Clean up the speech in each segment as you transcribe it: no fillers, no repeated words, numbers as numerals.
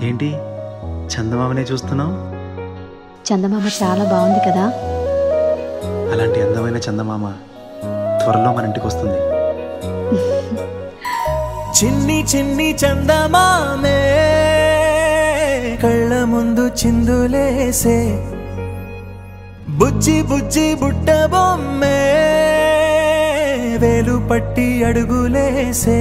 ఏంటి చందమామనే చూస్తున్నావు? చందమామ చాలా బాగుంది కదా. అలాంటి అందమైన చందమామ త్వరలో మన ఇంటికి వస్తుంది. చిన్ని చిన్ని చందమామే కళ్ళ ముందు చిందులేసే, బుజ్జి బుజ్జి బుట్ట బొమ్మే వేలు పట్టి అడుగులేసే,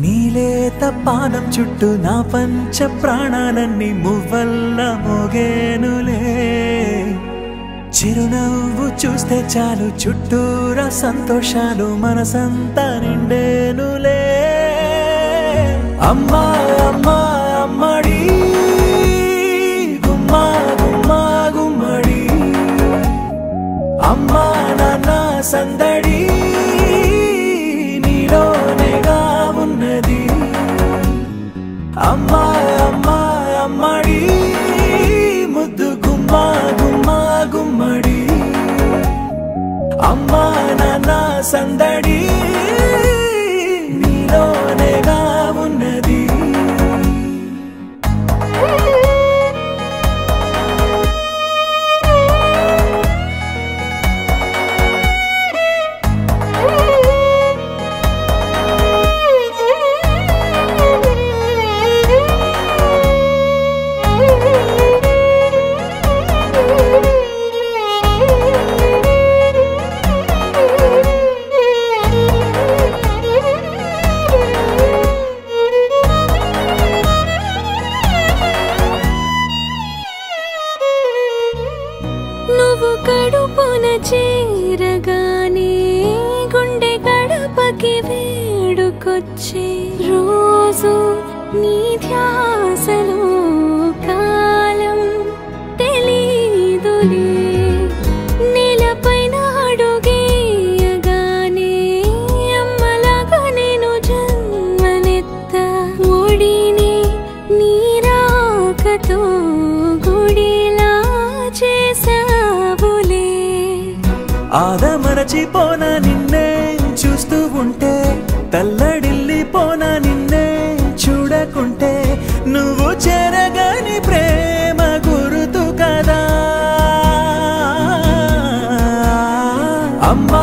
నీలేత పానం చుట్టూ నా పంచ ప్రాణాలన్నీ మువ్వల్ల మోగేనులే, చిరునవ్వు చూస్తే చాలు చుట్టూరా సంతోషాలు మనసంతా నిండేనులే. అమ్మా అమ్మా అమ్మడి గుమ్మా గుమ్మా గుమ్మడి, అమ్మా నాన్న సందడి నీలోనేగా ఉన్నది. అమ్మా అమ్మా అమ్మడి ముద్దు గుమ్మా గుమ్మా గుమ్మడి, అమ్మా నాన్న సందడి నీలోనేగా ఉన్నది. నువ్వు కడుపున చేరగానే గుండె గడపకి వేడుకొచ్చే, రోజు నీ ధ్యాసలో కాలం తెలీదులే, నేలపైన అడుగేయగానే అమ్మలాగా నేను జన్మనెత్త, ఒడిని నీ రాకతో గుడిలా చేసావులే. ఆదమరచిపోనా నిన్నే చూస్తూ ఉంటే, తల్లడిల్లిపోనా నిన్నే చూడకుంటే, నువ్వు చెరగని ప్రేమ గురుతు కదా. అమ్మా